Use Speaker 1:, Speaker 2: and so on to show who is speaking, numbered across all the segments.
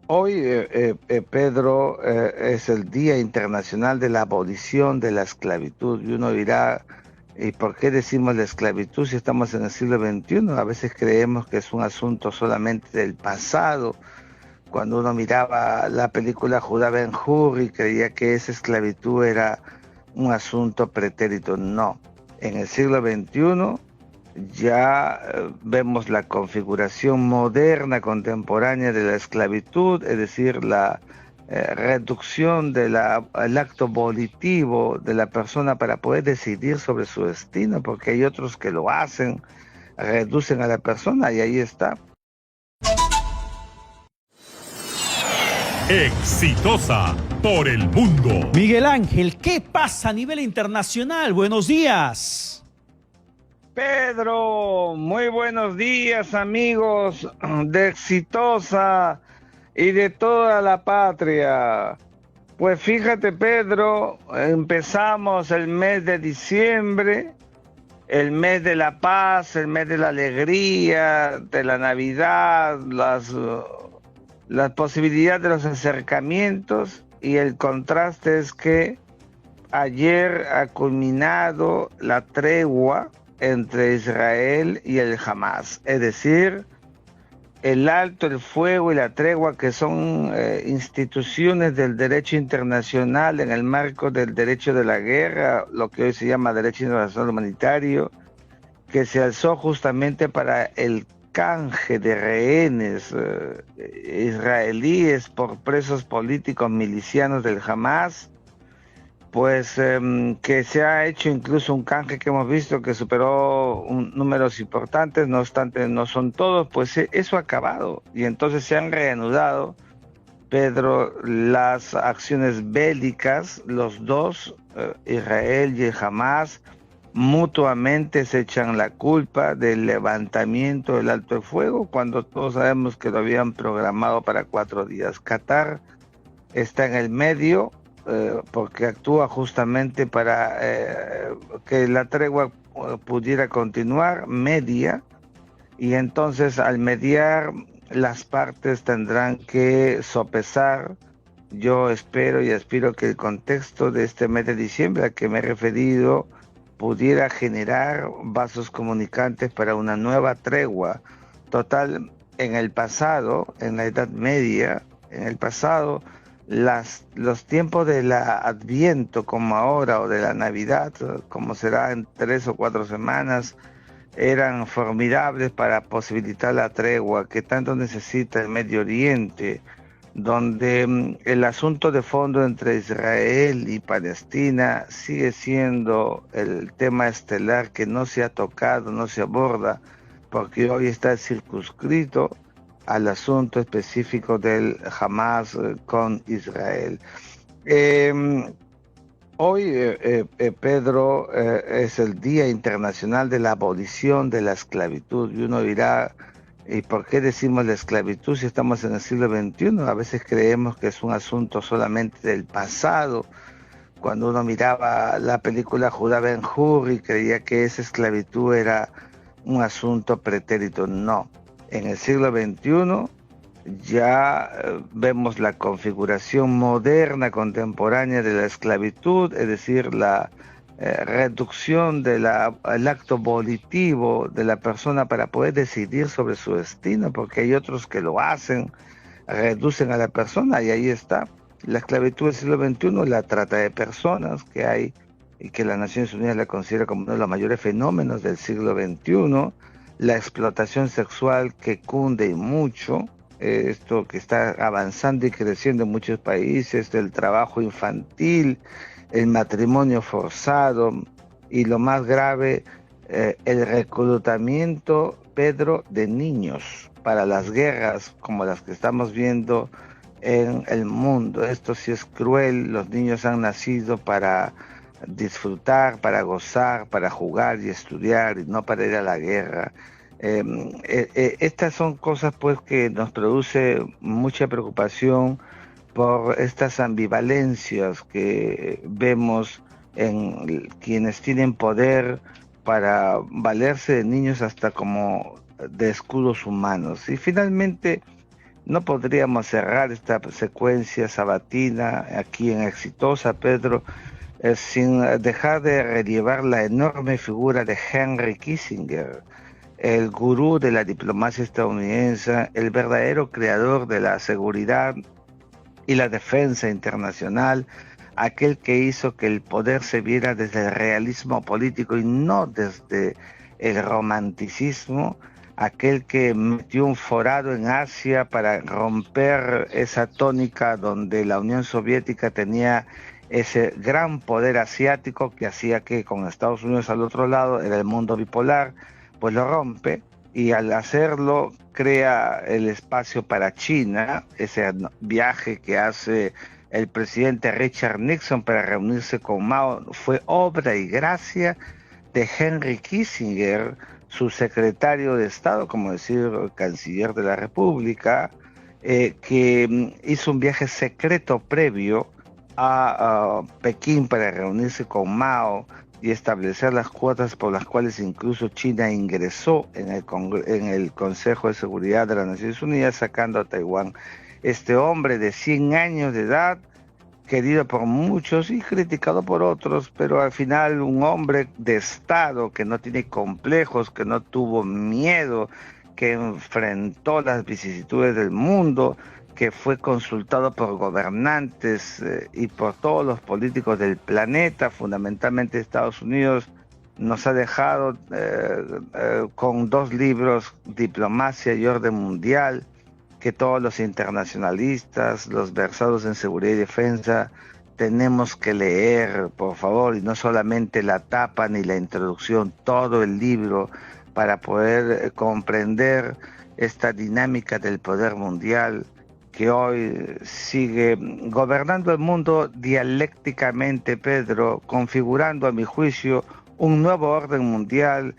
Speaker 1: Hoy, Pedro, es el Día Internacional de la Abolición de la Esclavitud. Y uno dirá, ¿y por qué decimos la esclavitud si estamos en el siglo XXI? A veces creemos que es un asunto solamente del pasado. Cuando uno miraba la película Judá Ben-Hur y creía que esa esclavitud era un asunto pretérito. No. En el siglo XXI ya vemos la configuración moderna, contemporánea de la esclavitud, es decir, la reducción del acto volitivo de la persona para poder decidir sobre su destino, porque hay otros que lo hacen, reducen a la persona y ahí está.
Speaker 2: Exitosa por el mundo.
Speaker 3: Miguel Ángel, ¿qué pasa a nivel internacional? Buenos días.
Speaker 1: Pedro, muy buenos días amigos de Exitosa y de toda la patria. Pues fíjate, Pedro, empezamos el mes de diciembre, el mes de la paz, el mes de la alegría, de la Navidad, las posibilidades de los acercamientos, y el contraste es que ayer ha culminado la tregua entre Israel y el Hamas, es decir, el alto el fuego y la tregua, que son instituciones del derecho internacional en el marco del derecho de la guerra, lo que hoy se llama derecho internacional humanitario, que se alzó justamente para el canje de rehenes israelíes por presos políticos milicianos del Hamas. Pues que se ha hecho incluso un canje que hemos visto que superó números importantes, no obstante no son todos, pues eso ha acabado y entonces se han reanudado, Pedro, las acciones bélicas. Los dos, Israel y el Hamas, mutuamente se echan la culpa del levantamiento del alto el fuego cuando todos sabemos que lo habían programado para 4 días. Qatar está en el medio porque actúa justamente para que la tregua pudiera continuar, media, y entonces al mediar las partes tendrán que sopesar. Yo espero y aspiro que el contexto de este mes de diciembre al que me he referido pudiera generar vasos comunicantes para una nueva tregua. Total, en el pasado, en la Edad Media, en el pasado, los tiempos de la Adviento, como ahora, o de la Navidad, como será en 3 o 4 semanas, eran formidables para posibilitar la tregua que tanto necesita el Medio Oriente, donde el asunto de fondo entre Israel y Palestina sigue siendo el tema estelar que no se ha tocado, no se aborda, porque hoy está circunscrito al asunto específico del Hamas con Israel. Eh, Hoy, Pedro, es el Día Internacional de la Abolición de la Esclavitud. Y uno dirá, ¿y por qué decimos la esclavitud si estamos en el siglo XXI? A veces creemos que es un asunto solamente del pasado. Cuando uno miraba la película Judá Ben-Hur y creía que esa esclavitud era un asunto pretérito. No. En el siglo XXI ya vemos la configuración moderna, contemporánea de la esclavitud, es decir, la reducción del acto volitivo de la persona para poder decidir sobre su destino, porque hay otros que lo hacen, reducen a la persona y ahí está. La esclavitud del siglo XXI, la trata de personas que hay y que las Naciones Unidas la considera como uno de los mayores fenómenos del siglo XXI, la explotación sexual que cunde y mucho, esto que está avanzando y creciendo en muchos países, el trabajo infantil, el matrimonio forzado y lo más grave, el reclutamiento, Pedro, de niños para las guerras como las que estamos viendo en el mundo. Esto sí es cruel. Los niños han nacido para disfrutar, para gozar, para jugar y estudiar, y no para ir a la guerra. Estas son cosas pues que nos produce mucha preocupación por estas ambivalencias que vemos en quienes tienen poder para valerse de niños hasta como de escudos humanos. Y finalmente No podríamos cerrar esta secuencia sabatina aquí en Exitosa, Pedro, sin dejar de relevar la enorme figura de Henry Kissinger, el gurú de la diplomacia estadounidense, el verdadero creador de la seguridad y la defensa internacional, aquel que hizo que el poder se viera desde el realismo político y no desde el romanticismo, aquel que metió un forado en Asia para romper esa tónica donde la Unión Soviética tenía ese gran poder asiático que hacía que con Estados Unidos al otro lado era el mundo bipolar, pues lo rompe y al hacerlo crea el espacio para China, ese viaje que hace el presidente Richard Nixon para reunirse con Mao fue obra y gracia de Henry Kissinger, su secretario de Estado, como decir, canciller de la República, que hizo un viaje secreto previo a Pekín para reunirse con Mao y establecer las cuotas por las cuales incluso China ingresó en el Consejo de Seguridad de las Naciones Unidas, sacando a Taiwán. Este hombre de 100 años de edad, querido por muchos y criticado por otros, pero al final un hombre de Estado que no tiene complejos, que no tuvo miedo, que enfrentó las vicisitudes del mundo, que fue consultado por gobernantes y por todos los políticos del planeta, fundamentalmente Estados Unidos, nos ha dejado con 2 libros, Diplomacia y Orden Mundial, que todos los internacionalistas, los versados en seguridad y defensa, tenemos que leer, por favor, y no solamente la tapa ni la introducción, todo el libro, para poder comprender esta dinámica del poder mundial que hoy sigue gobernando el mundo dialécticamente, Pedro, configurando, a mi juicio, un nuevo orden mundial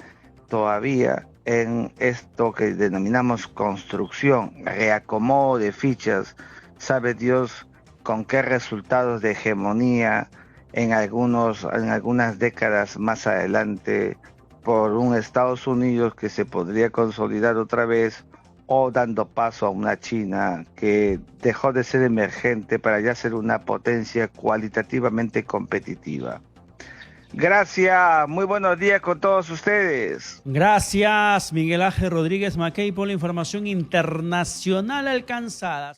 Speaker 1: todavía en esto que denominamos construcción, reacomodo de fichas, sabe Dios con qué resultados de hegemonía en algunas décadas más adelante por un Estados Unidos que se podría consolidar otra vez, o dando paso a una China que dejó de ser emergente para ya ser una potencia cualitativamente competitiva. Gracias, muy buenos días con todos ustedes.
Speaker 3: Gracias, Miguel Ángel Rodríguez Mackey, por la información internacional alcanzada.